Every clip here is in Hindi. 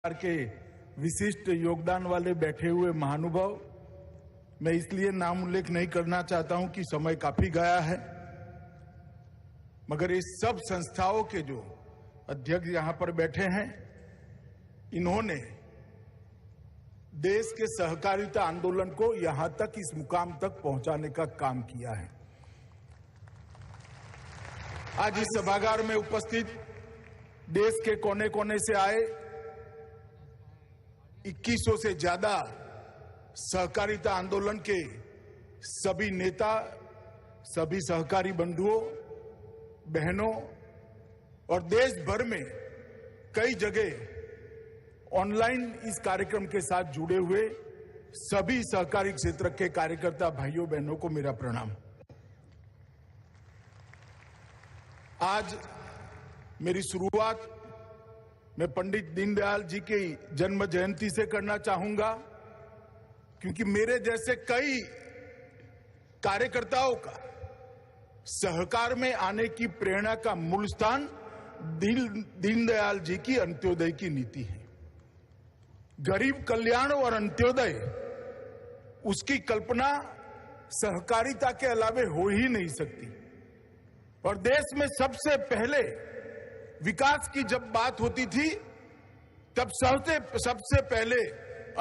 के विशिष्ट योगदान वाले बैठे हुए महानुभाव, मैं इसलिए नाम उल्लेख नहीं करना चाहता हूं कि समय काफी गया है, मगर इस सब संस्थाओं के जो अध्यक्ष यहां पर बैठे हैं, इन्होंने देश के सहकारिता आंदोलन को यहां तक, इस मुकाम तक पहुंचाने का काम किया है। आज इस सभागार में उपस्थित देश के कोने कोने से आए 2100 से ज्यादा सहकारिता आंदोलन के सभी नेता, सभी सहकारी बंधुओं, बहनों और देश भर में कई जगह ऑनलाइन इस कार्यक्रम के साथ जुड़े हुए सभी सहकारी क्षेत्र के कार्यकर्ता भाइयों बहनों को मेरा प्रणाम। आज मेरी शुरुआत मैं पंडित दीनदयाल जी की जन्म जयंती से करना चाहूंगा, क्योंकि मेरे जैसे कई कार्यकर्ताओं का सहकार में आने की प्रेरणा का मूल स्थान दीनदयाल जी की अंत्योदय की नीति है। गरीब कल्याण और अंत्योदय, उसकी कल्पना सहकारिता के अलावे हो ही नहीं सकती। और देश में सबसे पहले विकास की जब बात होती थी, तब सबसे पहले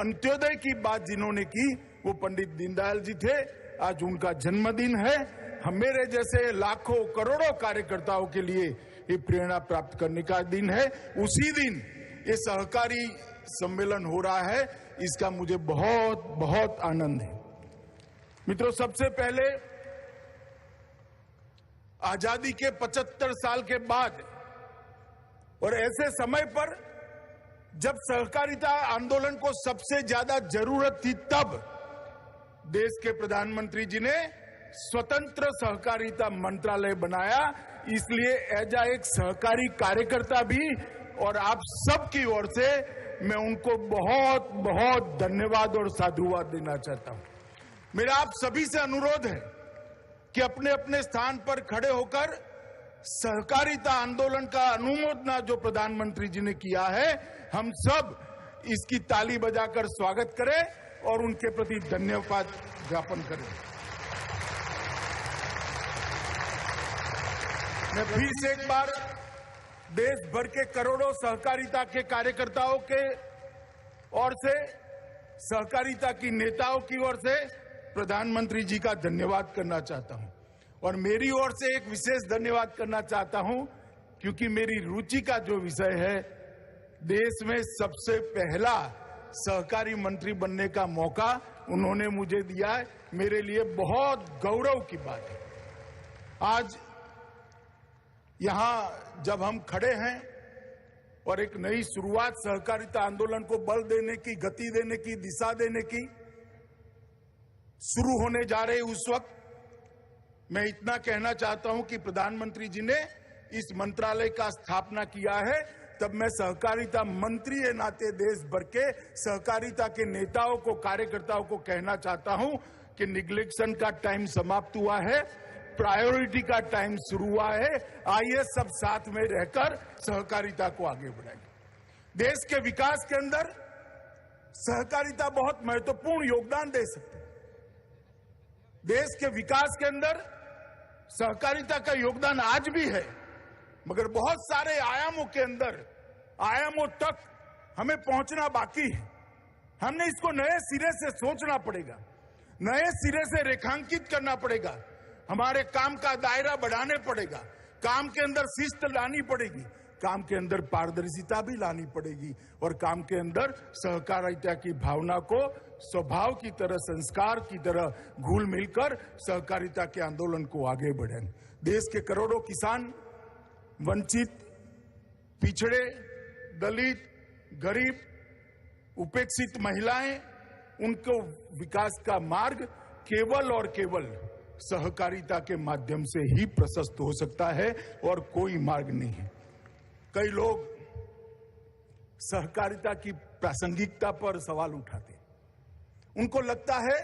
अंत्योदय की बात जिन्होंने की वो पंडित दीनदयाल जी थे। आज उनका जन्मदिन है। हम मेरे जैसे लाखों करोड़ों कार्यकर्ताओं के लिए ये प्रेरणा प्राप्त करने का दिन है। उसी दिन ये सहकारी सम्मेलन हो रहा है, इसका मुझे बहुत बहुत आनंद है। मित्रों, सबसे पहले आजादी के 75 साल के बाद और ऐसे समय पर जब सहकारिता आंदोलन को सबसे ज्यादा जरूरत थी, तब देश के प्रधानमंत्री जी ने स्वतंत्र सहकारिता मंत्रालय बनाया। इसलिए एजा एक सहकारी कार्यकर्ता भी और आप सबकी ओर से मैं उनको बहुत बहुत धन्यवाद और साधुवाद देना चाहता हूं। मेरा आप सभी से अनुरोध है कि अपने अपने स्थान पर खड़े होकर सहकारिता आंदोलन का अनुमोदन जो प्रधानमंत्री जी ने किया है, हम सब इसकी ताली बजाकर स्वागत करें और उनके प्रति धन्यवाद ज्ञापन करें। मैं फिर से एक बार देश भर के करोड़ों सहकारिता के कार्यकर्ताओं के ओर से, सहकारिता की नेताओं की ओर से प्रधानमंत्री जी का धन्यवाद करना चाहता हूं। और मेरी ओर से एक विशेष धन्यवाद करना चाहता हूं, क्योंकि मेरी रुचि का जो विषय है, देश में सबसे पहला सहकारी मंत्री बनने का मौका उन्होंने मुझे दिया है। मेरे लिए बहुत गौरव की बात है। आज यहां जब हम खड़े हैं और एक नई शुरुआत सहकारिता आंदोलन को बल देने की, गति देने की, दिशा देने की शुरू होने जा रही, उस वक्त मैं इतना कहना चाहता हूं कि प्रधानमंत्री जी ने इस मंत्रालय का स्थापना किया है, तब मैं सहकारिता मंत्री के नाते देश भर के सहकारिता के नेताओं को, कार्यकर्ताओं को कहना चाहता हूं कि निग्लेक्शन का टाइम समाप्त हुआ है, प्रायोरिटी का टाइम शुरू हुआ है। आइए सब साथ में रहकर सहकारिता को आगे बढ़ाएं। देश के विकास के अंदर सहकारिता बहुत महत्वपूर्ण योगदान दे सकती है। देश के विकास के अंदर सहकारिता का योगदान आज भी है, मगर बहुत सारे आयामों के अंदर, आयामों तक हमें पहुंचना बाकी है। हमने इसको नए सिरे से सोचना पड़ेगा, नए सिरे से रेखांकित करना पड़ेगा, हमारे काम का दायरा बढ़ाने पड़ेगा, काम के अंदर शिस्त लानी पड़ेगी, काम के अंदर पारदर्शिता भी लानी पड़ेगी और काम के अंदर सहकारिता की भावना को स्वभाव की तरह, संस्कार की तरह घुल मिलकर सहकारिता के आंदोलन को आगे बढ़ाएं। देश के करोड़ों किसान, वंचित, पिछड़े, दलित, गरीब, उपेक्षित महिलाएं, उनको विकास का मार्ग केवल और केवल सहकारिता के माध्यम से ही प्रशस्त हो सकता है और कोई मार्ग नहीं है। कई लोग सहकारिता की प्रासंगिकता पर सवाल उठाते हैं। उनको लगता है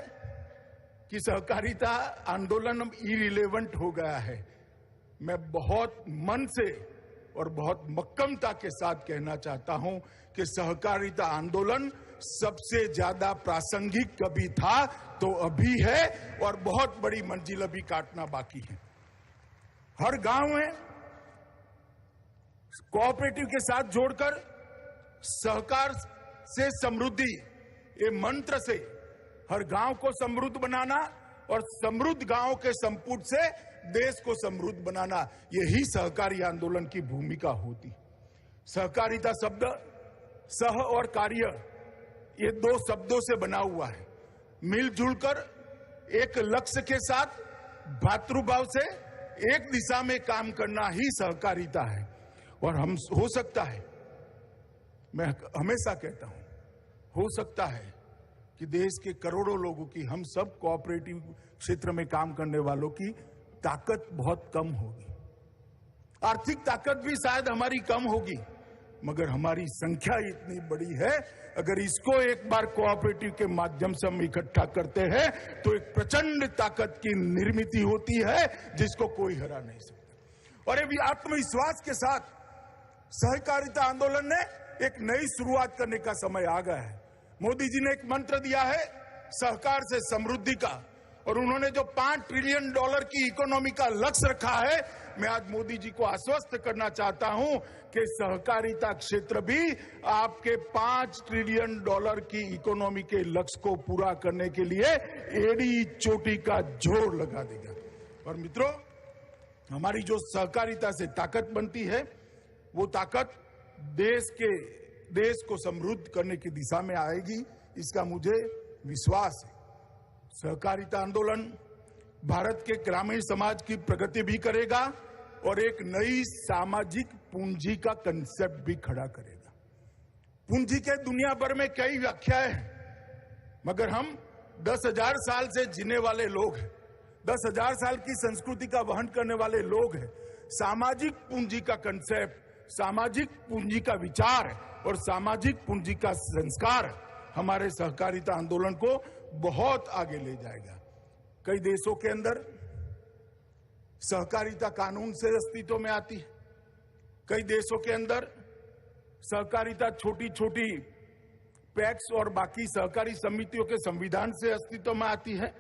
कि सहकारिता आंदोलन अब इरिलेवेंट हो गया है। मैं बहुत मन से और बहुत मक्कमता के साथ कहना चाहता हूं कि सहकारिता आंदोलन सबसे ज्यादा प्रासंगिक कभी था तो अभी है और बहुत बड़ी मंजिल अभी काटना बाकी है। हर गांव में कोऑपरेटिव के साथ जोड़कर सहकार से समृद्धि, ये मंत्र से हर गांव को समृद्ध बनाना और समृद्ध गांव के संपुट से देश को समृद्ध बनाना, यही सहकारी आंदोलन की भूमिका होती। सहकारिता शब्द सह और कार्य, ये दो शब्दों से बना हुआ है। मिलजुल कर एक लक्ष्य के साथ भातृभाव से एक दिशा में काम करना ही सहकारिता है। और हम हो सकता है, मैं हमेशा कहता हूं, हो सकता है कि देश के करोड़ों लोगों की, हम सब कोऑपरेटिव क्षेत्र में काम करने वालों की ताकत बहुत कम होगी, आर्थिक ताकत भी शायद हमारी कम होगी, मगर हमारी संख्या इतनी बड़ी है, अगर इसको एक बार कोऑपरेटिव के माध्यम से हम इकट्ठा करते हैं तो एक प्रचंड ताकत की निर्मित होती है जिसको कोई हरा नहीं सकता। और ये आत्मविश्वास के साथ सहकारिता आंदोलन ने एक नई शुरुआत करने का समय आ गया है। मोदी जी ने एक मंत्र दिया है सहकार से समृद्धि का, और उन्होंने जो $5 ट्रिलियन की इकोनॉमी का लक्ष्य रखा है, मैं आज मोदी जी को आश्वस्त करना चाहता हूं कि सहकारिता क्षेत्र भी आपके $5 ट्रिलियन की इकोनॉमी के लक्ष्य को पूरा करने के लिए एड़ी चोटी का जोर लगा देगा। और मित्रों, हमारी जो सहकारिता से ताकत बनती है, वो ताकत देश को समृद्ध करने की दिशा में आएगी, इसका मुझे विश्वास है। सहकारिता आंदोलन भारत के ग्रामीण समाज की प्रगति भी करेगा और एक नई सामाजिक पूंजी का कंसेप्ट भी खड़ा करेगा। पूंजी के दुनिया भर में कई व्याख्याएं हैं, मगर हम 10,000 साल से जीने वाले लोग हैं, 10,000 साल की संस्कृति का वहन करने वाले लोग हैं। सामाजिक पूंजी का कंसेप्ट, सामाजिक पूंजी का विचार और सामाजिक पूंजी का संस्कार हमारे सहकारिता आंदोलन को बहुत आगे ले जाएगा। कई देशों के अंदर सहकारिता कानून से अस्तित्व में आती है, कई देशों के अंदर सहकारिता छोटी छोटी पैक्स और बाकी सहकारी समितियों के संविधान से अस्तित्व में आती है।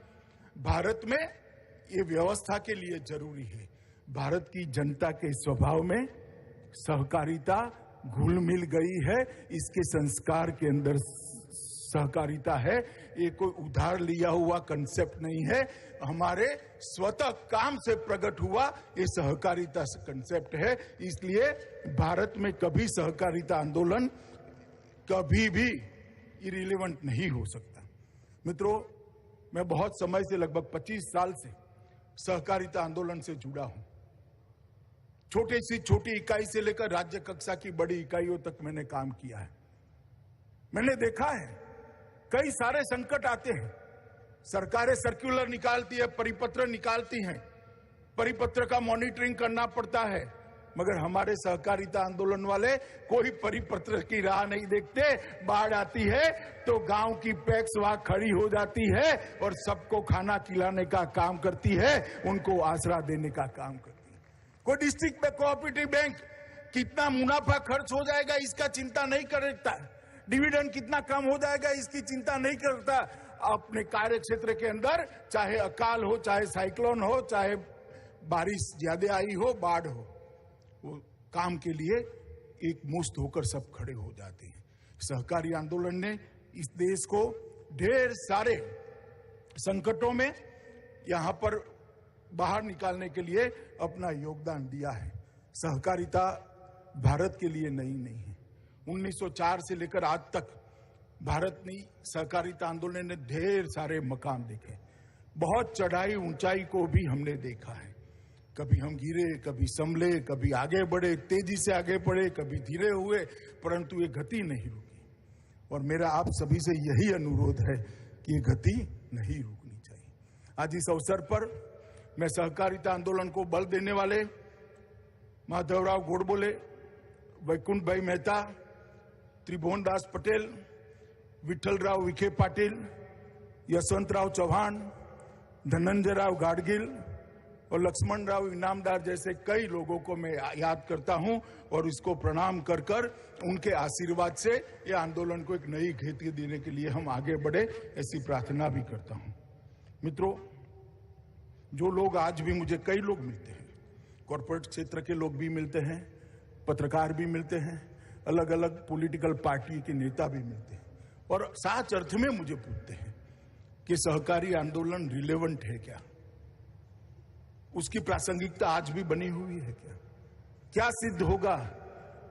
भारत में ये व्यवस्था के लिए जरूरी है। भारत की जनता के स्वभाव में सहकारिता घुल मिल गई है, इसके संस्कार के अंदर सहकारिता है। ये कोई उधार लिया हुआ कंसेप्ट नहीं है, हमारे स्वतः काम से प्रकट हुआ ये सहकारिता कंसेप्ट है। इसलिए भारत में कभी सहकारिता आंदोलन कभी भी इरिलेवेंट नहीं हो सकता। मित्रों, मैं बहुत समय से, लगभग 25 साल से सहकारिता आंदोलन से जुड़ा हूं। छोटी सी छोटी इकाई से लेकर राज्य कक्षा की बड़ी इकाइयों तक मैंने काम किया है। मैंने देखा है कई सारे संकट आते हैं, सरकारें सर्कुलर निकालती है, परिपत्र निकालती हैं, परिपत्र का मॉनिटरिंग करना पड़ता है, मगर हमारे सहकारिता आंदोलन वाले कोई परिपत्र की राह नहीं देखते। बाढ़ आती है तो गांव की पैक्स वहां खड़ी हो जाती है और सबको खाना खिलाने का काम करती है, उनको आसरा देने का काम करती है। कोई डिस्ट्रिक्ट में कोऑपरेटिव बैंक कितना मुनाफा खर्च हो जाएगा इसका चिंता नहीं करता, डिविडेंड कितना कम हो जाएगा इसकी चिंता नहीं करता। अपने कार्य क्षेत्र के अंदर चाहे अकाल हो, चाहे साइक्लोन हो, चाहे बारिश ज्यादा आई हो, बाढ़ हो, वो काम के लिए एक मुश्त होकर सब खड़े हो जाते हैं। सहकारी आंदोलन ने इस देश को ढेर सारे संकटों में यहां पर बाहर निकालने के लिए अपना योगदान दिया है। सहकारिता भारत के लिए नई नहीं है। 1904 से लेकर आज तक भारत ने सहकारिता आंदोलन ने ढेर सारे मकाम देखे, बहुत चढ़ाई ऊंचाई को भी हमने देखा है। कभी हम गिरे, कभी संभले, कभी आगे बढ़े, तेजी से आगे बढ़े, कभी धीरे हुए, परंतु ये गति नहीं रुकी। और मेरा आप सभी से यही अनुरोध है कि ये गति नहीं रुकनी चाहिए। आज इस अवसर पर मैं सहकारिता आंदोलन को बल देने वाले माधवराव गोडबोले, वैकुंठ भाई मेहता, त्रिभुवन दास पटेल, विठ्ठलराव विखे पाटिल, यशवंतराव चौहान, धनंजयराव गाडगिल और लक्ष्मण राव इनामदार जैसे कई लोगों को मैं याद करता हूं और इसको प्रणाम कर कर उनके आशीर्वाद से ये आंदोलन को एक नई गति देने के लिए हम आगे बढ़े, ऐसी प्रार्थना भी करता हूं। मित्रों, जो लोग आज भी मुझे कई लोग मिलते हैं, कॉर्पोरेट क्षेत्र के लोग भी मिलते हैं, पत्रकार भी मिलते हैं, अलग अलग पॉलिटिकल पार्टी के नेता भी मिलते हैं और सच अर्थ में मुझे पूछते हैं कि सहकारी आंदोलन रिलेवेंट है क्या, उसकी प्रासंगिकता आज भी बनी हुई है क्या, क्या सिद्ध होगा।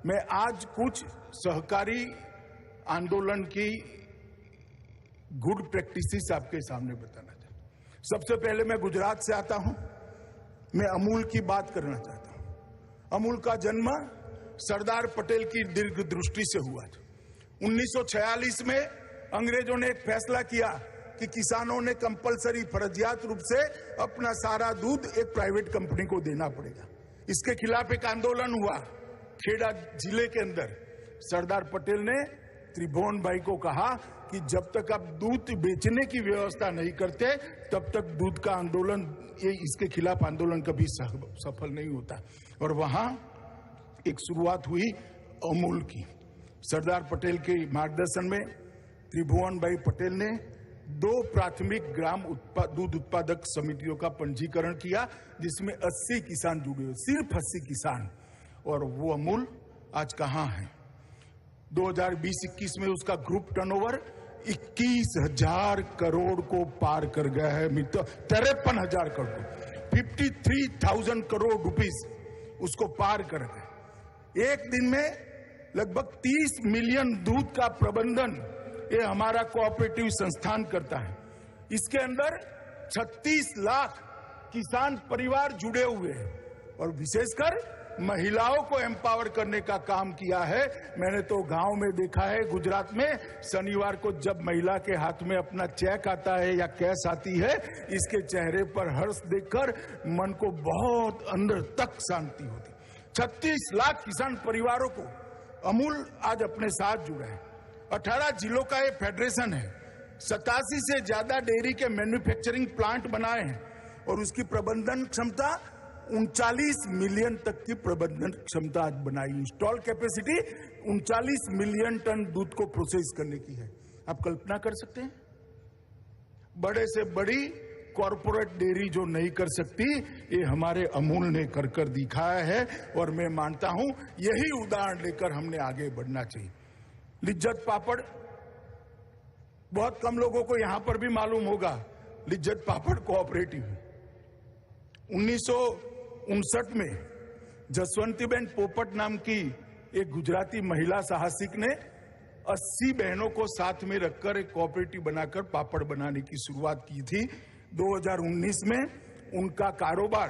मैं आज कुछ सहकारी आंदोलन की गुड प्रैक्टिसेस आपके सामने बताना चाहता हूं। सबसे पहले मैं गुजरात से आता हूं, मैं अमूल की बात करना चाहता हूं। अमूल का जन्म सरदार पटेल की दीर्घ दृष्टि से हुआ था। 1946 में अंग्रेजों ने एक फैसला किया कि किसानों ने कंपलसरी फर्जियात रूप से अपना सारा दूध एक प्राइवेट कंपनी को देना पड़ेगा। इसके खिलाफ एक आंदोलन हुआ खेड़ा जिले के अंदर। सरदार पटेल ने त्रिभुवन भाई को कहा कि जब तक आप दूध बेचने की व्यवस्था नहीं करते तब तक दूध का आंदोलन, इसके खिलाफ आंदोलन कभी सफल नहीं होता। और वहां एक शुरुआत हुई अमूल की। सरदार पटेल के मार्गदर्शन में त्रिभुवन भाई पटेल ने 2 प्राथमिक ग्राम दूध उत्पादक समितियों का पंजीकरण किया, जिसमें 80 किसान जुड़े हुए, सिर्फ 80 किसान। और वो अमूल आज कहां है? 2020-21 में उसका ग्रुप टर्नओवर 21,000 करोड़ को पार कर गया है मित्र। 53,000 करोड़, 53,000 करोड़ रुपीस उसको पार कर गए। एक दिन में लगभग 30 मिलियन दूध का प्रबंधन ये हमारा कोऑपरेटिव संस्थान करता है। इसके अंदर 36 लाख किसान परिवार जुड़े हुए हैं और विशेषकर महिलाओं को एम्पावर करने का काम किया है। मैंने तो गांव में देखा है, गुजरात में, शनिवार को जब महिला के हाथ में अपना चेक आता है या कैश आती है, इसके चेहरे पर हर्ष देखकर मन को बहुत अंदर तक शांति होती। 36 लाख किसान परिवारों को अमूल आज अपने साथ जुड़ा है। 18 जिलों का ये फेडरेशन है। 87 से ज्यादा डेयरी के मैन्युफैक्चरिंग प्लांट बनाए हैं और उसकी प्रबंधन क्षमता 39 मिलियन तक की प्रबंधन क्षमता आज बनाई। इंस्टॉल कैपेसिटी 39 मिलियन टन दूध को प्रोसेस करने की है। आप कल्पना कर सकते हैं? बड़े से बड़ी कॉर्पोरेट डेयरी जो नहीं कर सकती, ये हमारे अमूल ने कर दिखाया है और मैं मानता हूं यही उदाहरण लेकर हमने आगे बढ़ना चाहिए। लिज्जत पापड़, बहुत कम लोगों को यहां पर भी मालूम होगा, लिज्जत पापड़ कोऑपरेटिव। 1959 में जसवंतीबेन पोपट नाम की एक गुजराती महिला साहसिक ने 80 बहनों को साथ में रखकर एक कोऑपरेटिव बनाकर पापड़ बनाने की शुरुआत की थी। 2019 में उनका कारोबार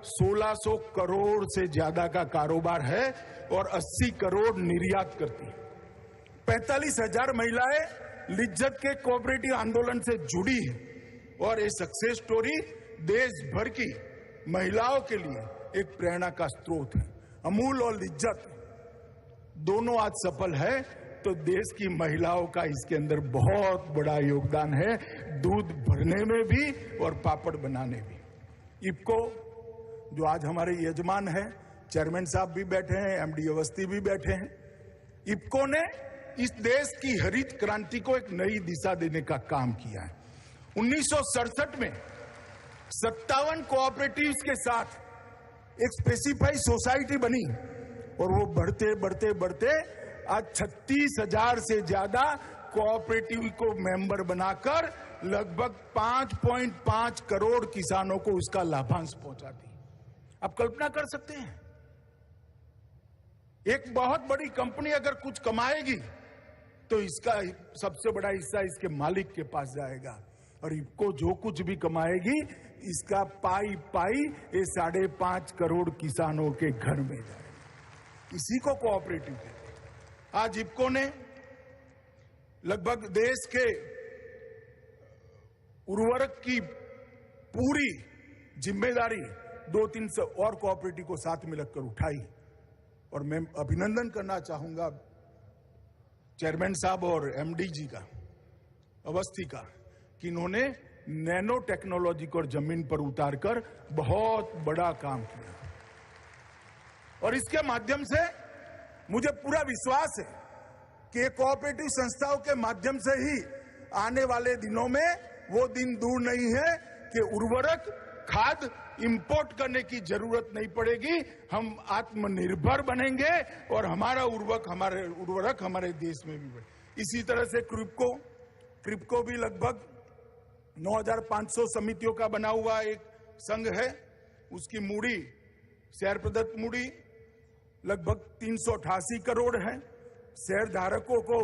1600 करोड़ से ज्यादा का कारोबार है और 80 करोड़ निर्यात करती है। 45,000 महिलाएं लिज्जत के कोऑपरेटिव आंदोलन से जुड़ी है और ये सक्सेस स्टोरी देश भर की महिलाओं के लिए एक प्रेरणा का स्रोत है। अमूल और लिज्जत दोनों आज सफल है तो देश की महिलाओं का इसके अंदर बहुत बड़ा योगदान है, दूध भरने में भी और पापड़ बनाने भी। इफको जो आज हमारे यजमान है, चेयरमैन साहब भी बैठे हैं, एमडी अवस्थी भी बैठे हैं। इफको ने इस देश की हरित क्रांति को एक नई दिशा देने का काम किया है। 1967 में 57 कोऑपरेटिव्स के साथ एक स्पेसिफाइड सोसाइटी बनी और वो बढ़ते बढ़ते बढ़ते आज 36,000 से ज्यादा कोऑपरेटिव को मेंबर बनाकर लगभग 5.5 करोड़ किसानों को उसका लाभांश पहुंचाती है। आप कल्पना कर सकते हैं, एक बहुत बड़ी कंपनी अगर कुछ कमाएगी तो इसका सबसे बड़ा हिस्सा इसके मालिक के पास जाएगा और इफको जो कुछ भी कमाएगी इसका पाई पाई ये 5.5 करोड़ किसानों के घर में जाएगा। इसी को कोऑपरेटिव कहते हैं। आज इफको ने लगभग देश के उर्वरक की पूरी जिम्मेदारी 200-300 और कोऑपरेटिव को साथ में लगकर उठाई और मैं अभिनंदन करना चाहूंगा चेयरमैन साहब और एमडी जी का, अवस्थी का, कि इन्होंने नैनो टेक्नोलॉजी को जमीन पर उतारकर बहुत बड़ा काम किया और इसके माध्यम से मुझे पूरा विश्वास है कि ये कोऑपरेटिव संस्थाओं के माध्यम से ही आने वाले दिनों में वो दिन दूर नहीं है कि उर्वरक खाद इंपोर्ट करने की जरूरत नहीं पड़ेगी। हम आत्मनिर्भर बनेंगे और हमारा उर्वरक हमारे देश में भी बढ़े। इसी तरह से क्रिप्को भी लगभग 9,500 समितियों का बना हुआ एक संघ है। उसकी मूड़ी शेयर प्रदत्त मूड़ी लगभग 388 करोड़ है। शेयर धारकों को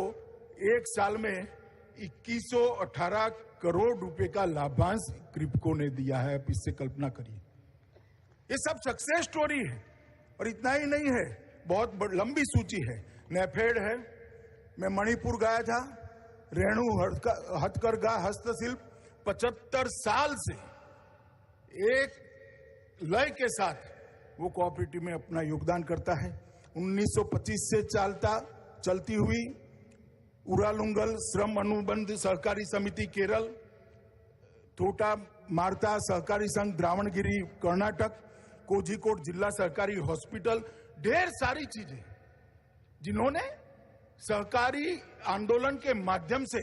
एक साल में 2118 करोड़ रुपए का लाभांश क्रिप्को ने दिया है। आप इससे कल्पना करिए, ये सब सक्सेस स्टोरी है। और इतना ही नहीं है, बहुत लंबी सूची है। नेफेड है, मैं मणिपुर गया था, रेणु हथकरघा हस्तशिल्प 75 साल से एक लय के साथ वो कोऑपरेटिव में अपना योगदान करता है। 1925 से चलती हुई उरालुंगल श्रम अनुबंध सहकारी समिति केरल, थोटा मारता सहकारी संघ द्रावणगिरी कर्नाटक, कोझिकोड जिला सहकारी हॉस्पिटल, ढेर सारी चीजें जिन्होंने सहकारी आंदोलन के माध्यम से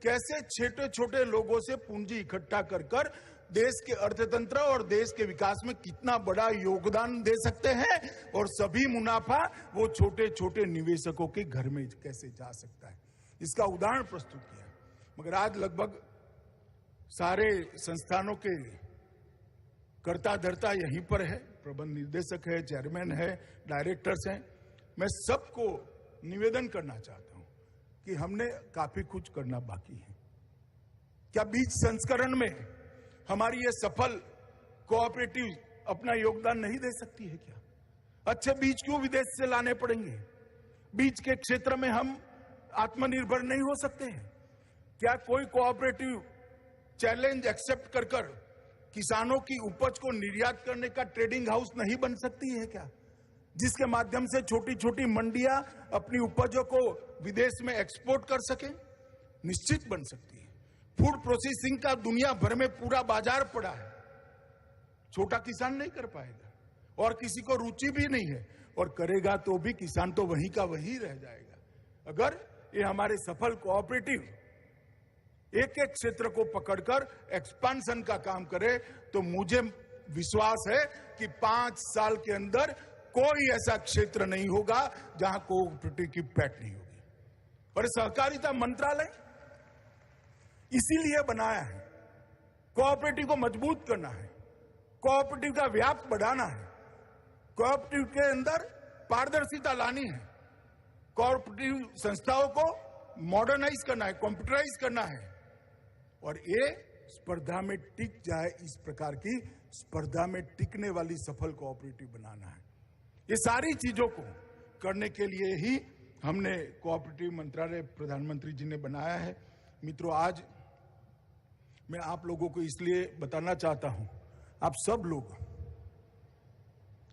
कैसे छोटे छोटे लोगों से पूंजी इकट्ठा कर देश के अर्थतंत्र और देश के विकास में कितना बड़ा योगदान दे सकते हैं और सभी मुनाफा वो छोटे छोटे निवेशकों के घर में कैसे जा सकता है, इसका उदाहरण प्रस्तुत किया। मगर आज लगभग सारे संस्थानों के कर्ता धर्ता यहीं पर है, प्रबंध निर्देशक है, चेयरमैन है, डायरेक्टर्स हैं। मैं सबको निवेदन करना चाहता हूं कि हमने काफी कुछ करना बाकी है। क्या बीज संस्करण में हमारी ये सफल कोऑपरेटिव अपना योगदान नहीं दे सकती है? क्या अच्छे बीज क्यों विदेश से लाने पड़ेंगे? बीज के क्षेत्र में हम आत्मनिर्भर नहीं हो सकते हैं? क्या कोई कोऑपरेटिव चैलेंज एक्सेप्ट कर किसानों की उपज को निर्यात करने का ट्रेडिंग हाउस नहीं बन सकती है क्या, जिसके माध्यम से छोटी छोटी मंडियां अपनी उपजों को विदेश में एक्सपोर्ट कर सके? निश्चित बन सकती है। फूड प्रोसेसिंग का दुनिया भर में पूरा बाजार पड़ा है, छोटा किसान नहीं कर पाएगा और किसी को रुचि भी नहीं है, और करेगा तो भी किसान तो वहीं का वहीं रह जाएगा। अगर ये हमारे सफल कोऑपरेटिव एक एक क्षेत्र को पकड़कर एक्सपांशन का काम करे तो मुझे विश्वास है कि 5 साल के अंदर कोई ऐसा क्षेत्र नहीं होगा जहां कोऑपरेटिव की पैठ नहीं होगी। और सहकारिता मंत्रालय इसीलिए बनाया है, कोऑपरेटिव को मजबूत करना है, कोऑपरेटिव का व्याप बढ़ाना है, कोऑपरेटिव के अंदर पारदर्शिता लानी है, कोऑपरेटिव संस्थाओं को मॉडर्नाइज करना है, कंप्यूटराइज करना है और ये स्पर्धा में टिक जाए, इस प्रकार की स्पर्धा में टिकने वाली सफल कोऑपरेटिव बनाना है। ये सारी चीजों को करने के लिए ही हमने कोऑपरेटिव मंत्रालय प्रधानमंत्री जी ने बनाया है। मित्रों, आज मैं आप लोगों को इसलिए बताना चाहता हूं, आप सब लोग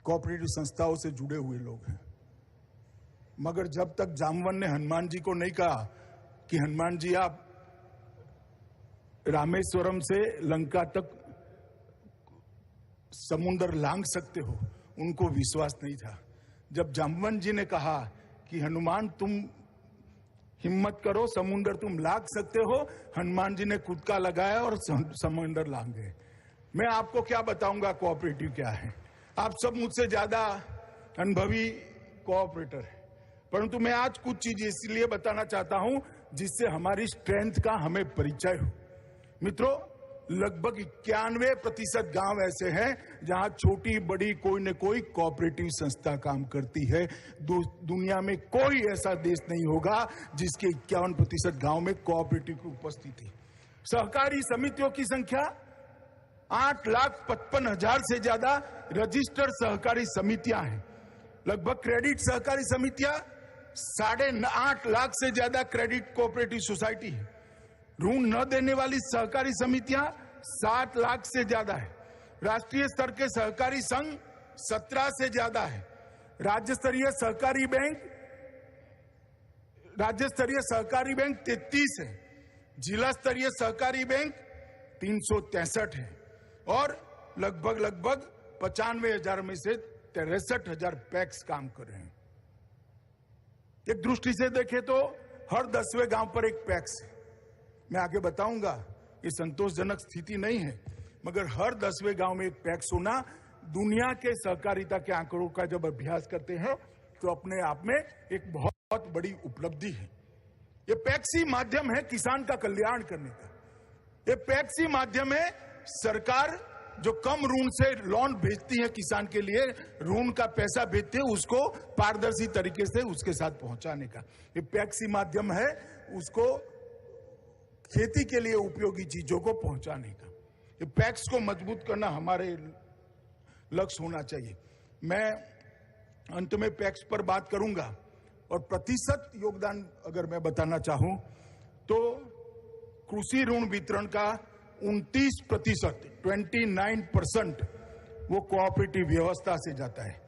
कोऑपरेटिव संस्थाओं से जुड़े हुए लोग हैं, मगर जब तक जामवन ने हनुमान जी को नहीं कहा कि हनुमान जी आप रामेश्वरम से लंका तक समुद्र लांघ सकते हो, उनको विश्वास नहीं था। जब जामवन जी ने कहा कि हनुमान तुम हिम्मत करो, समुद्र तुम लांघ सकते हो, हनुमान जी ने खुद का लगाया और समुद्र लांघ गए। मैं आपको क्या बताऊंगा कोऑपरेटिव क्या है, आप सब मुझसे ज्यादा अनुभवी कोऑपरेटर है, परंतु मैं आज कुछ चीजें इसलिए बताना चाहता हूं जिससे हमारी स्ट्रेंथ का हमें परिचय हो। मित्रों, लगभग 91% गांव ऐसे हैं जहां छोटी बड़ी कोई न कोई कोऑपरेटिव संस्था काम करती है। दुनिया में कोई ऐसा देश नहीं होगा जिसके 51% गांव में कोऑपरेटिव की उपस्थिति। सहकारी समितियों की संख्या 8,55,000 से ज्यादा रजिस्टर्ड सहकारी समितियां हैं। लगभग क्रेडिट सहकारी समितियां 8.5 लाख से ज्यादा क्रेडिट कोऑपरेटिव सोसाइटी है। ऋण न देने वाली सहकारी समितियां 7 लाख से ज्यादा है। राष्ट्रीय स्तर के सहकारी संघ 17 से ज्यादा है। राज्य स्तरीय सहकारी बैंक 33 है। जिला स्तरीय सहकारी बैंक 363 है और लगभग 95,000 में से 63,000 पैक्स काम कर रहे हैं। एक दृष्टि से देखें तो हर 10वें गांव पर एक पैक्स है। मैं आगे बताऊंगा, ये संतोषजनक स्थिति नहीं है, मगर हर 10वें गांव में एक पैक्स होना दुनिया के सहकारिता के आंकड़ों का जब अभ्यास करते हैं तो अपने आप में एक बहुत बड़ी उपलब्धि है। ये पैक्स ही माध्यम है किसान का कल्याण करने का। ये पैक्स ही माध्यम है सरकार जो कम ऋण से लोन भेजती है किसान के लिए, ऋण का पैसा भेजते है उसको पारदर्शी तरीके से उसके साथ पहुंचाने का। ये पैक्स ही माध्यम है उसको खेती के लिए उपयोगी चीजों को पहुंचाने का। ये पैक्स को मजबूत करना हमारे लक्ष्य होना चाहिए। मैं अंत में पैक्स पर बात करूंगा और प्रतिशत योगदान अगर मैं बताना चाहूं तो कृषि ऋण वितरण का 29%, 29% वो कोऑपरेटिव व्यवस्था से जाता है।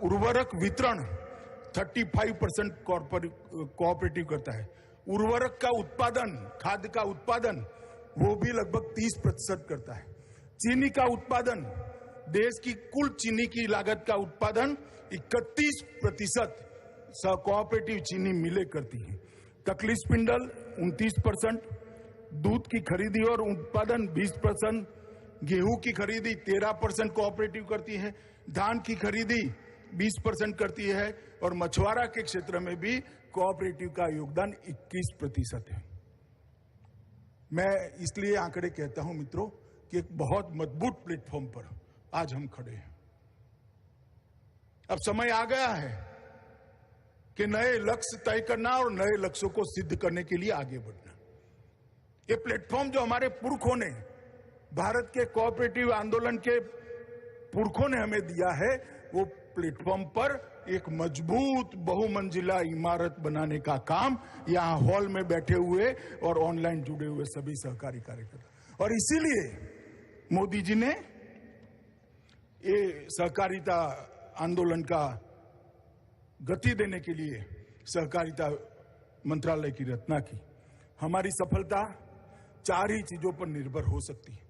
उर्वरक वितरण 35% कोऑपरेटिव करता है। उर्वरक का उत्पादन, खाद का उत्पादन वो भी लगभग 30% करता है। चीनी का उत्पादन, देश की कुल चीनी की लागत का उत्पादन 31% कोऑपरेटिव चीनी मिले करती है। तकली स्पिंडल 29%, दूध की खरीदी और उत्पादन 20%, गेहूं की खरीदी 13% कोऑपरेटिव करती है, धान की खरीदी 20% करती है और मछुआरा के क्षेत्र में भी कोऑपरेटिव का योगदान 21% है। मैं इसलिए आंकड़े कहता हूं मित्रों कि एक बहुत मजबूत प्लेटफॉर्म पर आज हम खड़े हैं। अब समय आ गया है कि नए लक्ष्य तय करना और नए लक्ष्यों को सिद्ध करने के लिए आगे बढ़ना। ये प्लेटफॉर्म जो हमारे पुरखों ने, भारत के कोऑपरेटिव आंदोलन के पुरखों ने हमें दिया है, वो प्लेटफॉर्म पर एक मजबूत बहुमंजिला इमारत बनाने का काम यहां हॉल में बैठे हुए और ऑनलाइन जुड़े हुए सभी सहकारी कार्यकर्ता, और इसीलिए मोदी जी ने ये सहकारिता आंदोलन का गति देने के लिए सहकारिता मंत्रालय की रचना की। हमारी सफलता 4 ही चीजों पर निर्भर हो सकती है: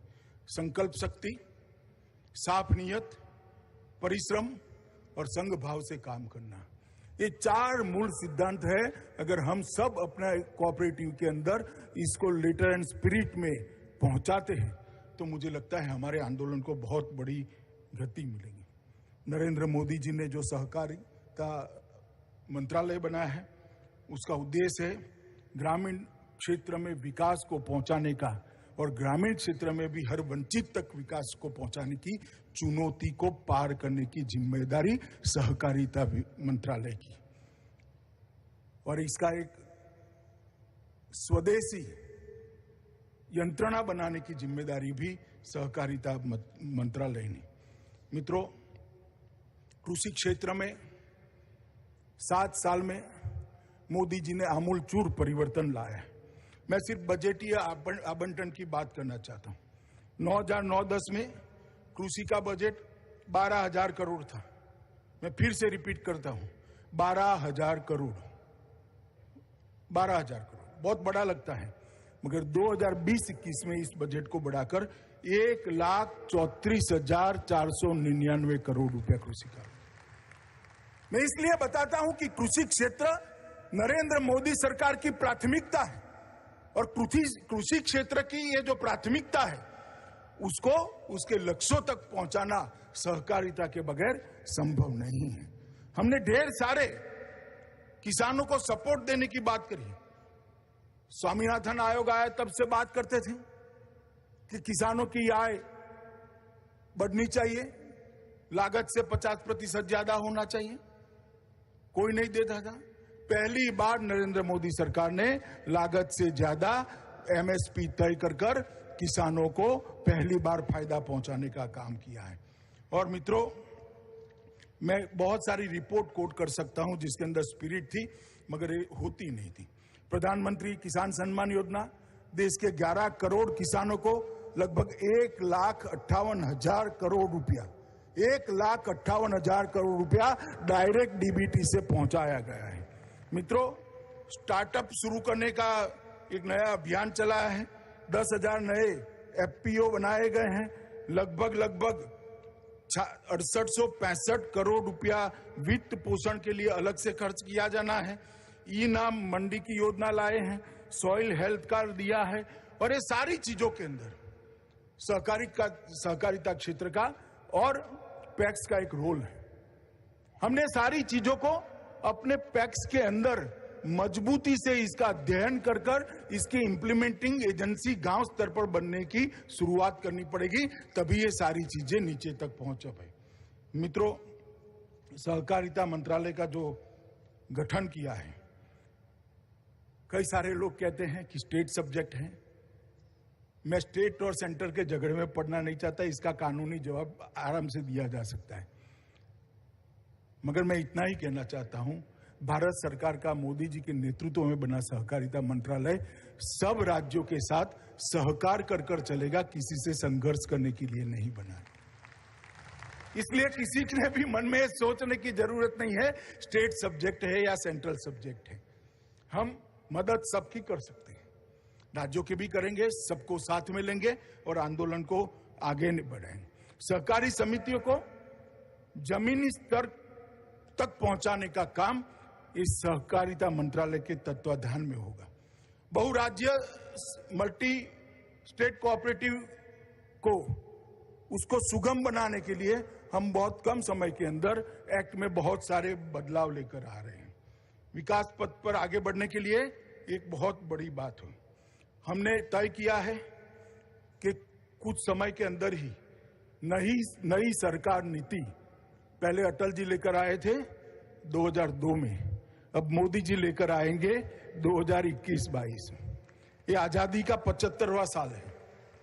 संकल्प शक्ति, साफ नियत, परिश्रम और संघ भाव से काम करना। ये 4 मूल सिद्धांत है। अगर हम सब अपना कोऑपरेटिव के अंदर इसको लेटर एंड स्पिरिट में पहुंचाते हैं तो मुझे लगता है हमारे आंदोलन को बहुत बड़ी गति मिलेगी। नरेंद्र मोदी जी ने जो सहकारिता मंत्रालय बनाया है उसका उद्देश्य है ग्रामीण क्षेत्र में विकास को पहुंचाने का और ग्रामीण क्षेत्र में भी हर वंचित तक विकास को पहुंचाने की चुनौती को पार करने की जिम्मेदारी सहकारिता मंत्रालय की, और इसका एक स्वदेशी यंत्रणा बनाने की जिम्मेदारी भी सहकारिता मंत्रालय ने। मित्रों, कृषि क्षेत्र में 7 साल में मोदी जी ने आमूलचूल परिवर्तन लाया है। मैं सिर्फ बजटीय आवंटन की बात करना चाहता हूं। 2009-10 में कृषि का बजट 12,000 करोड़ था। मैं फिर से रिपीट करता हूं, 12,000 करोड़। 12,000 करोड़ बहुत बड़ा लगता है, मगर 2020-21 में इस बजट को बढ़ाकर 1,34,499 करोड़ रुपया कृषि का। मैं इसलिए बताता हूं कि कृषि क्षेत्र नरेंद्र मोदी सरकार की प्राथमिकता है, और कृषि क्षेत्र की ये जो प्राथमिकता है उसको उसके लक्ष्यों तक पहुंचाना सहकारिता के बगैर संभव नहीं है। हमने ढेर सारे किसानों को सपोर्ट देने की बात करी। स्वामीनाथन आयोग आया तब से बात करते थे कि किसानों की आय बढ़नी चाहिए, लागत से 50% ज्यादा होना चाहिए। कोई नहीं देता था। पहली बार नरेंद्र मोदी सरकार ने लागत से ज्यादा एमएसपी तय कर किसानों को पहली बार फायदा पहुंचाने का काम किया है। और मित्रों, मैं बहुत सारी रिपोर्ट कोट कर सकता हूं जिसके अंदर स्पिरिट थी, मगर ये होती नहीं थी। प्रधानमंत्री किसान सम्मान योजना देश के 11 करोड़ किसानों को लगभग 1,58,000 करोड़ रुपया, 1,58,000 करोड़ रुपया डायरेक्ट डीबीटी से पहुंचाया गया है। मित्रों, स्टार्टअप शुरू करने का एक नया अभियान चलाया है। 10,000 नए FPO बनाए गए हैं। लगभग 6865 करोड़ रुपया वित्त पोषण के लिए अलग से खर्च किया जाना है। ई नाम मंडी की योजना लाए हैं, सॉइल हेल्थ कार्ड दिया है, और ये सारी चीजों के अंदर सहकारिता क्षेत्र का और पैक्स का एक रोल है। हमने सारी चीजों को अपने पैक्स के अंदर मजबूती से इसका अध्ययन कर इसकी इंप्लीमेंटिंग एजेंसी गांव स्तर पर बनने की शुरुआत करनी पड़ेगी, तभी ये सारी चीजें नीचे तक पहुंच पाए। मित्रों, सहकारिता मंत्रालय का जो गठन किया है, कई सारे लोग कहते हैं कि स्टेट सब्जेक्ट है। मैं स्टेट और सेंटर के झगड़े में पड़ना नहीं चाहता, इसका कानूनी जवाब आराम से दिया जा सकता है। मगर मैं इतना ही कहना चाहता हूं, भारत सरकार का मोदी जी के नेतृत्व में बना सहकारिता मंत्रालय सब राज्यों के साथ सहकार कर चलेगा, किसी से संघर्ष करने के लिए नहीं बना है। इसलिए किसी ने भी मन में सोचने की जरूरत नहीं है स्टेट सब्जेक्ट है या सेंट्रल सब्जेक्ट है। हम मदद सबकी कर सकते हैं, राज्यों की भी करेंगे, सबको साथ में लेंगे और आंदोलन को आगे बढ़ाएंगे। सहकारी समितियों को जमीनी स्तर तक पहुंचाने का काम इस सहकारिता मंत्रालय के तत्वाधान में होगा। बहुराज्य मल्टी स्टेट कोऑपरेटिव को उसको सुगम बनाने के लिए हम बहुत कम समय के अंदर एक्ट में बहुत सारे बदलाव लेकर आ रहे हैं। विकास पथ पर आगे बढ़ने के लिए एक बहुत बड़ी बात हुई, हमने तय किया है कि कुछ समय के अंदर ही नई सरकार नीति, पहले अटल जी लेकर आए थे 2002 में, अब मोदी जी लेकर आएंगे 2021-22 में। ये आजादी का 75वां साल है।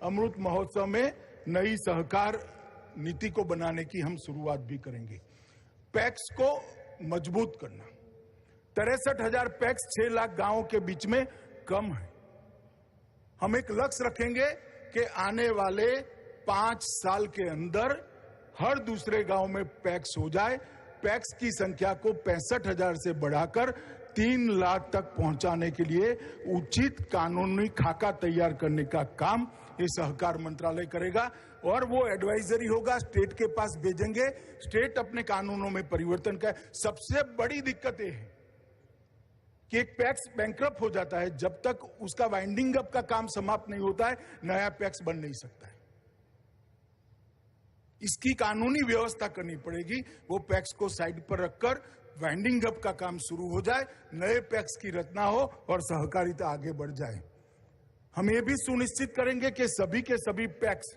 अमृत महोत्सव में नई सहकार नीति को बनाने की हम शुरुआत भी करेंगे। पैक्स को मजबूत करना, 63,000 पैक्स 6 लाख गांवों के बीच में कम है। हम एक लक्ष्य रखेंगे कि आने वाले 5 साल के अंदर हर दूसरे गांव में पैक्स हो जाए। पैक्स की संख्या को 65,000 से बढ़ाकर 3 लाख तक पहुंचाने के लिए उचित कानूनी खाका तैयार करने का काम ये सहकार मंत्रालय करेगा, और वो एडवाइजरी होगा, स्टेट के पास भेजेंगे, स्टेट अपने कानूनों में परिवर्तन करे। सबसे बड़ी दिक्कत ये है कि एक पैक्स बैंकरप्ट हो जाता है, जब तक उसका वाइंडिंग अप का काम समाप्त नहीं होता है, नया पैक्स बन नहीं सकता है। इसकी कानूनी व्यवस्था करनी पड़ेगी। वो पैक्स को साइड पर रखकर वाइंडिंग अप का काम शुरू हो जाए, नए पैक्स की रचना हो और सहकारिता आगे बढ़ जाए। हम ये भी सुनिश्चित करेंगे कि सभी के सभी पैक्स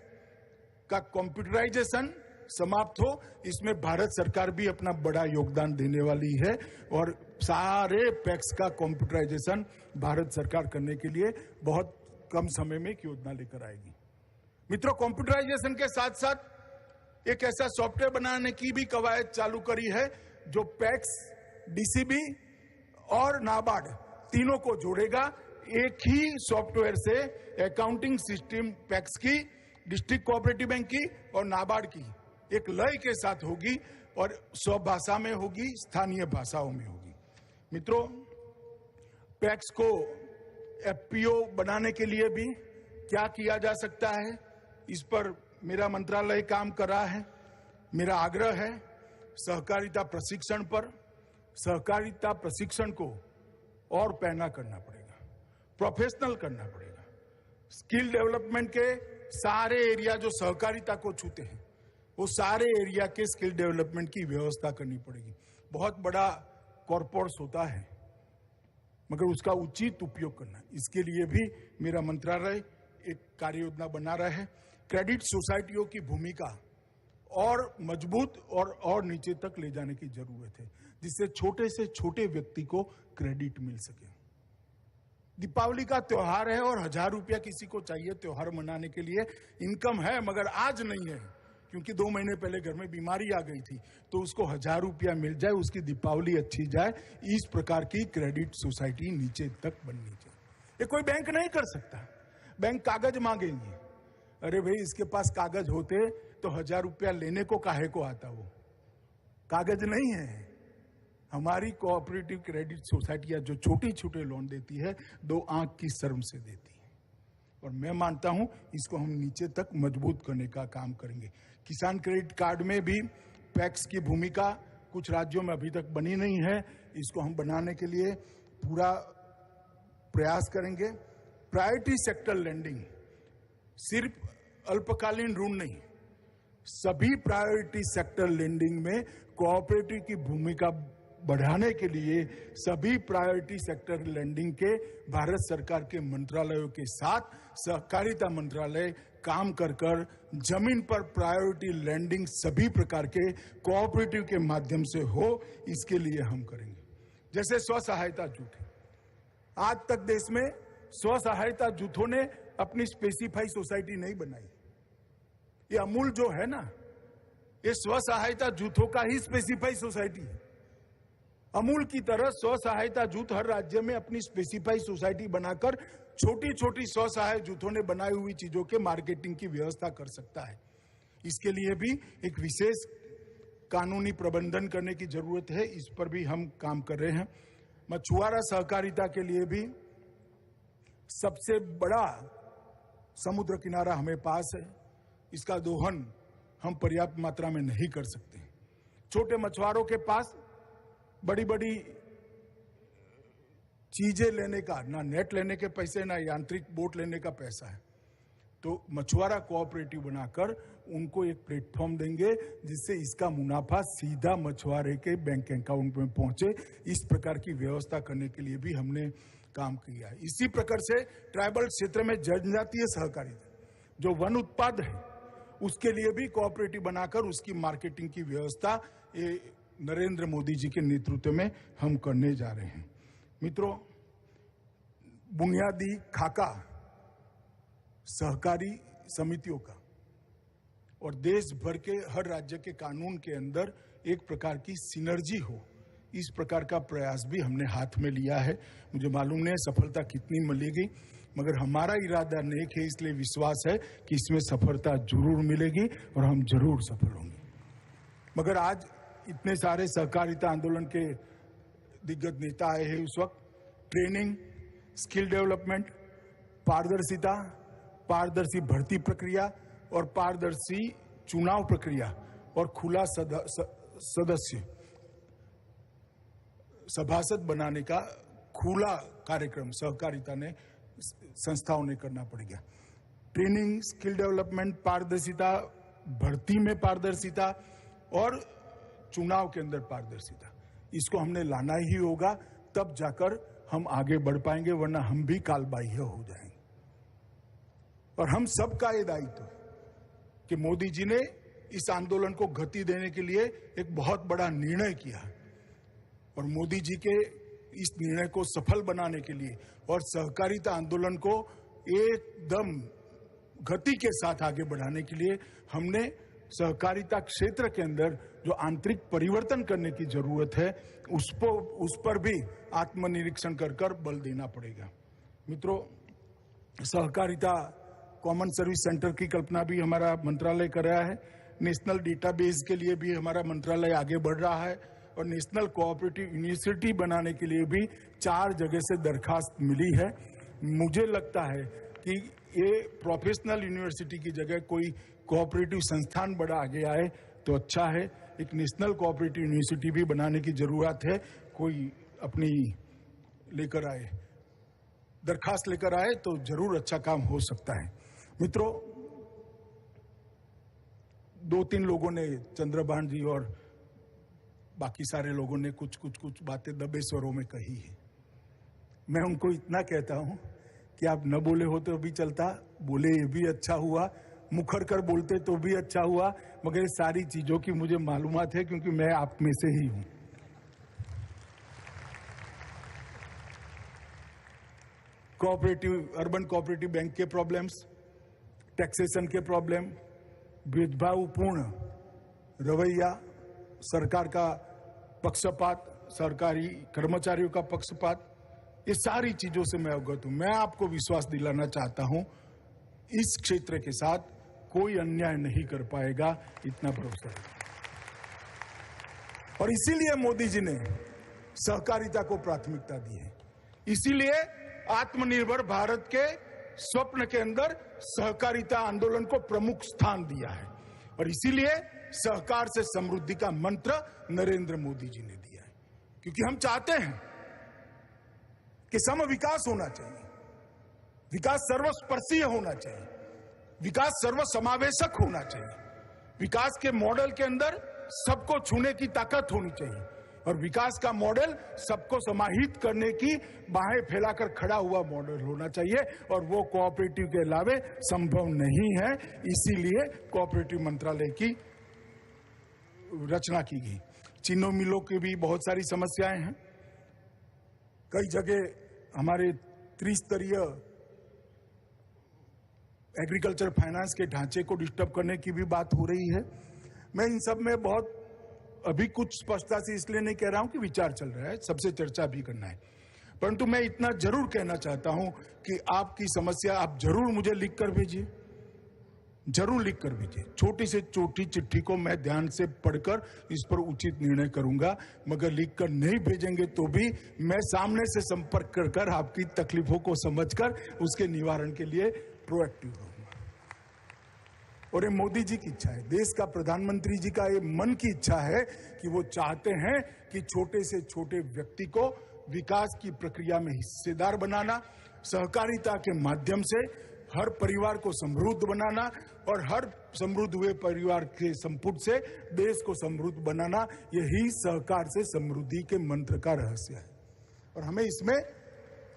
का कंप्यूटराइजेशन समाप्त हो। इसमें भारत सरकार भी अपना बड़ा योगदान देने वाली है, और सारे पैक्स का कंप्यूटराइजेशन भारत सरकार करने के लिए बहुत कम समय में एक योजना लेकर आएगी। मित्रों, कंप्यूटराइजेशन के साथ साथ एक ऐसा सॉफ्टवेयर बनाने की भी कवायद चालू करी है जो पैक्स, डीसीबी और नाबार्ड तीनों को जोड़ेगा। एक ही सॉफ्टवेयर से अकाउंटिंग सिस्टम पैक्स की, डिस्ट्रिक्ट कोऑपरेटिव बैंक की और नाबार्ड की एक लय के साथ होगी, और सब भाषा में होगी, स्थानीय भाषाओं में होगी। मित्रों, पैक्स को FPO बनाने के लिए भी क्या किया जा सकता है, इस पर मेरा मंत्रालय काम कर रहा है। मेरा आग्रह है सहकारिता प्रशिक्षण पर, सहकारिता प्रशिक्षण को और पैना करना पड़ेगा, प्रोफेशनल करना पड़ेगा। स्किल डेवलपमेंट के सारे एरिया जो सहकारिता को छूते हैं, वो सारे एरिया के स्किल डेवलपमेंट की व्यवस्था करनी पड़ेगी। बहुत बड़ा कॉर्पोरेट्स होता है, मगर उसका उचित उपयोग करना, इसके लिए भी मेरा मंत्रालय एक कार्य योजना बना रहा है। क्रेडिट सोसाइटियों की भूमिका और मजबूत और नीचे तक ले जाने की जरूरत है, जिससे छोटे से छोटे व्यक्ति को क्रेडिट मिल सके। दीपावली का त्योहार है और 1000 रुपया किसी को चाहिए त्योहार मनाने के लिए, इनकम है मगर आज नहीं है, क्योंकि 2 महीने पहले घर में बीमारी आ गई थी, तो उसको 1000 रुपया मिल जाए, उसकी दीपावली अच्छी जाए। इस प्रकार की क्रेडिट सोसाइटी नीचे तक बननी चाहिए। ये कोई बैंक नहीं कर सकता। बैंक कागज मांगेंगे, अरे भाई इसके पास कागज होते तो 1000 रुपया लेने को काहे को आता, वो कागज नहीं है। हमारी कोऑपरेटिव क्रेडिट सोसाइटियां जो छोटे छोटे लोन देती है, 2 आंख की शर्म से देती है, और मैं मानता हूं इसको हम नीचे तक मजबूत करने का काम करेंगे। किसान क्रेडिट कार्ड में भी पैक्स की भूमिका कुछ राज्यों में अभी तक बनी नहीं है, इसको हम बनाने के लिए पूरा प्रयास करेंगे। प्रायोरिटी सेक्टर लेंडिंग, सिर्फ अल्पकालीन ऋण नहीं, सभी प्रायोरिटी सेक्टर लेंडिंग में कोऑपरेटिव की भूमिका बढ़ाने के लिए सभी प्रायोरिटी सेक्टर लेंडिंग के भारत सरकार के मंत्रालयों के साथ सहकारिता मंत्रालय काम कर जमीन पर प्रायोरिटी लेंडिंग सभी प्रकार के कोऑपरेटिव के माध्यम से हो, इसके लिए हम करेंगे। जैसे स्व सहायता जूथ, आज तक देश में स्व सहायता जूथों ने अपनी स्पेसिफाई सोसाइटी नहीं बनाई। ये अमूल जो है ना, ये स्व सहायता जूथों का ही स्पेसिफाई सोसाइटी है। अमूल की तरह स्व सहायता जूथ हर राज्य में अपनी स्पेसिफाई सोसाइटी बनाकर छोटी छोटी स्व सहायता जूथों ने बनाई हुई चीजों के मार्केटिंग की व्यवस्था कर सकता है। इसके लिए भी एक विशेष कानूनी प्रबंधन करने की जरूरत है, इस पर भी हम काम कर रहे हैं। मछुआरा सहकारिता के लिए भी सबसे बड़ा समुद्र किनारा हमें पास है, इसका दोहन हम पर्याप्त मात्रा में नहीं कर सकते। छोटे मछुआरों के पास बड़ी बड़ी चीजें लेने का, ना नेट लेने के पैसे, ना यांत्रिक बोट लेने का पैसा है, तो मछुआरा कोऑपरेटिव बनाकर उनको एक प्लेटफॉर्म देंगे जिससे इसका मुनाफा सीधा मछुआरे के बैंक अकाउंट में पहुंचे। इस प्रकार की व्यवस्था करने के लिए भी हमने काम किया है। इसी प्रकार से ट्राइबल क्षेत्र में जनजातीय सहकारिता, जो वन उत्पाद है, उसके लिए भी कोऑपरेटिव बनाकर उसकी मार्केटिंग की व्यवस्था ये नरेंद्र मोदी जी के नेतृत्व में हम करने जा रहे हैं। मित्रों, बुनियादी खाका सहकारी समितियों का और देश भर के हर राज्य के कानून के अंदर एक प्रकार की सिनर्जी हो, इस प्रकार का प्रयास भी हमने हाथ में लिया है। मुझे मालूम नहीं सफलता कितनी मिलेगी, मगर हमारा इरादा नेक है, इसलिए विश्वास है कि इसमें सफलता जरूर मिलेगी और हम जरूर सफल होंगे। मगर आज इतने सारे सहकारिता आंदोलन के दिग्गज नेता आए हैं, उस वक्त ट्रेनिंग, स्किल डेवलपमेंट, पारदर्शिता, पारदर्शी भर्ती प्रक्रिया और पारदर्शी चुनाव प्रक्रिया और खुला सदस्य सभासद बनाने का खुला कार्यक्रम सहकारिता ने संस्थाओं ने करना पड़ेगा। ट्रेनिंग, स्किल डेवलपमेंट, पारदर्शिता, भर्ती में पारदर्शिता और चुनाव के अंदर पारदर्शिता, इसको हमने लाना ही होगा, तब जाकर हम आगे बढ़ पाएंगे, वरना हम भी कालबाह्य हो जाएंगे। और हम सबका ये दायित्व है कि मोदी जी ने इस आंदोलन को गति देने के लिए एक बहुत बड़ा निर्णय किया और मोदी जी के इस निर्णय को सफल बनाने के लिए और सहकारिता आंदोलन को एकदम गति के साथ आगे बढ़ाने के लिए हमने सहकारिता क्षेत्र के अंदर जो आंतरिक परिवर्तन करने की जरूरत है उस पर भी आत्मनिरीक्षण कर बल देना पड़ेगा। मित्रों, सहकारिता कॉमन सर्विस सेंटर की कल्पना भी हमारा मंत्रालय कर रहा है। नेशनल डेटाबेस के लिए भी हमारा मंत्रालय आगे बढ़ रहा है और नेशनल कोऑपरेटिव यूनिवर्सिटी बनाने के लिए भी 4 जगह से दरखास्त मिली है। मुझे लगता है कि ये प्रोफेशनल यूनिवर्सिटी की जगह कोई कोऑपरेटिव संस्थान बड़ा आगे आए तो अच्छा है। एक नेशनल कोऑपरेटिव यूनिवर्सिटी भी बनाने की जरूरत है। कोई अपनी लेकर आए, दरखास्त लेकर आए तो जरूर अच्छा काम हो सकता है। मित्रों, 2-3 लोगों ने, चंद्रभान जी और बाकी सारे लोगों ने कुछ बातें दबे स्वरों में कही है। मैं उनको इतना कहता हूं कि आप न बोले हो तो भी चलता, बोले ये भी अच्छा हुआ, मुखर कर बोलते तो भी अच्छा हुआ, मगर ये सारी चीजों की मुझे मालूमात है क्योंकि मैं आप में से ही हूं। कोऑपरेटिव, अर्बन कोऑपरेटिव बैंक के प्रॉब्लम्स, टैक्सेशन के प्रॉब्लम, भेदभावपूर्ण रवैया, सरकार का पक्षपात, सरकारी कर्मचारियों का पक्षपात, ये सारी चीजों से मैं अवगत हूं। मैं आपको विश्वास दिलाना चाहता हूं, इस क्षेत्र के साथ कोई अन्याय नहीं कर पाएगा, इतना भरोसा है। और इसीलिए मोदी जी ने सहकारिता को प्राथमिकता दी है। इसीलिए आत्मनिर्भर भारत के स्वप्न के अंदर सहकारिता आंदोलन को प्रमुख स्थान दिया है और इसीलिए सहकार से समृद्धि का मंत्र नरेंद्र मोदी जी ने दिया है, क्योंकि हम चाहते हैं कि सम विकास होना चाहिए, विकास सर्वस्पर्शीय होना चाहिए, विकास सर्वसमावेशक होना चाहिए, विकास के मॉडल के अंदर सबको छूने की ताकत होनी चाहिए और विकास का मॉडल सबको समाहित करने की बाहें फैलाकर खड़ा हुआ मॉडल होना चाहिए और वो कोऑपरेटिव के अलावे संभव नहीं है। इसीलिए कोऑपरेटिव मंत्रालय की रचना की गई। चीनी मिलों की भी बहुत सारी समस्याएं हैं। कई जगह हमारे त्रिस्तरीय एग्रीकल्चर फाइनेंस के ढांचे को डिस्टर्ब करने की भी बात हो रही है। मैं इन सब में बहुत अभी कुछ स्पष्टता से इसलिए नहीं कह रहा हूं कि विचार चल रहा है, सबसे चर्चा भी करना है, परंतु मैं इतना जरूर कहना चाहता हूं कि आपकी समस्या आप जरूर मुझे लिख कर भेजिए, जरूर लिख कर भेजिए। छोटी से छोटी चिट्ठी को मैं ध्यान से पढ़कर इस पर उचित निर्णय करूंगा, मगर लिख कर नहीं भेजेंगे तो भी मैं सामने से संपर्क कर आपकी तकलीफों को समझकर उसके निवारण के लिए प्रोएक्टिव रहूंगा। और ये मोदी जी की इच्छा है, देश का प्रधानमंत्री जी का ये मन की इच्छा है कि वो चाहते हैं कि छोटे से छोटे व्यक्ति को विकास की प्रक्रिया में हिस्सेदार बनाना, सहकारिता के माध्यम से हर परिवार को समृद्ध बनाना और हर समृद्ध हुए परिवार के संपुट से देश को समृद्ध बनाना, यही सहकार से समृद्धि के मंत्र का रहस्य है और हमें इसमें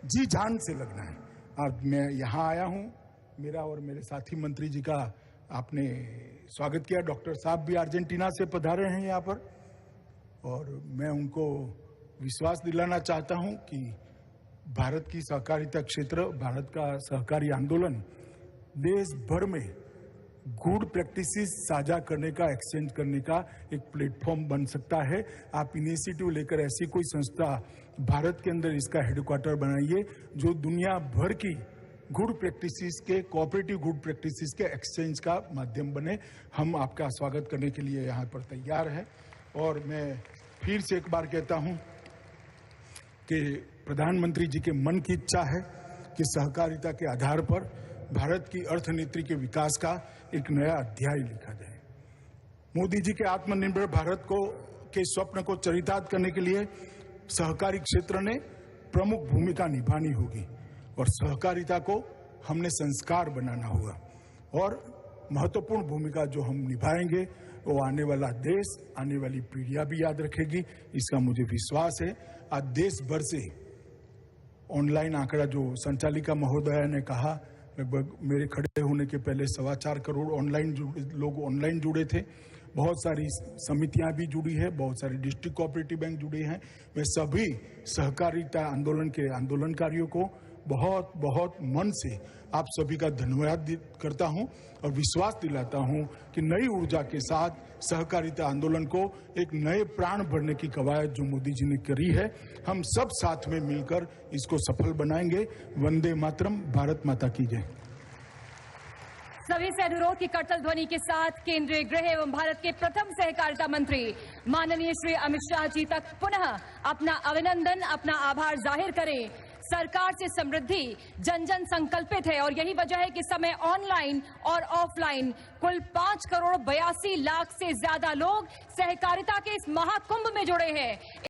जी जान से लगना है। आज मैं यहाँ आया हूँ, मेरा और मेरे साथी मंत्री जी का आपने स्वागत किया। डॉक्टर साहब भी अर्जेंटीना से पधारे हैं यहाँ पर और मैं उनको विश्वास दिलाना चाहता हूँ कि भारत की सहकारिता क्षेत्र, भारत का सहकारी आंदोलन देश भर में गुड प्रैक्टिसेस साझा करने का, एक्सचेंज करने का एक प्लेटफॉर्म बन सकता है। आप इनिशिएटिव लेकर ऐसी कोई संस्था भारत के अंदर इसका हेडक्वार्टर बनाइए जो दुनिया भर की गुड प्रैक्टिसेस के, कोऑपरेटिव गुड प्रैक्टिसेस के एक्सचेंज का माध्यम बने। हम आपका स्वागत करने के लिए यहाँ पर तैयार हैं और मैं फिर से एक बार कहता हूँ कि प्रधानमंत्री जी के मन की इच्छा है कि सहकारिता के आधार पर भारत की अर्थनीति के विकास का एक नया अध्याय लिखा जाए। मोदी जी के आत्मनिर्भर भारत के स्वप्न को चरितार्थ करने के लिए सहकारी क्षेत्र ने प्रमुख भूमिका निभानी होगी और सहकारिता को हमने संस्कार बनाना होगा और महत्वपूर्ण भूमिका जो हम निभाएंगे वो आने वाला देश, आने वाली पीढ़ियां भी याद रखेगी, इसका मुझे विश्वास है। आज देश भर से ऑनलाइन आंकड़ा जो संचालिका महोदया ने कहा, लगभग मेरे खड़े होने के पहले 4.25 करोड़ लोग ऑनलाइन जुड़े थे। बहुत सारी समितियां भी जुड़ी है, बहुत सारी डिस्ट्रिक्ट कोऑपरेटिव बैंक जुड़े हैं। मैं सभी सहकारिता आंदोलन के आंदोलनकारियों को बहुत बहुत मन से आप सभी का धन्यवाद करता हूं और विश्वास दिलाता हूं कि नई ऊर्जा के साथ सहकारिता आंदोलन को एक नए प्राण भरने की कवायद जो मोदी जी ने करी है, हम सब साथ में मिलकर इसको सफल बनाएंगे। वंदे मातरम, भारत माता की जय। सभी से अनुरोध की करतल ध्वनि के साथ केंद्रीय गृह एवं भारत के प्रथम सहकारिता मंत्री माननीय श्री अमित शाह जी तक पुनः अपना अभिनंदन, अपना आभार जाहिर करें। सरकार से समृद्धि जन जन संकल्पित है और यही वजह है कि समय ऑनलाइन और ऑफलाइन कुल 5 करोड़ 82 लाख से ज्यादा लोग सहकारिता के इस महाकुंभ में जुड़े हैं।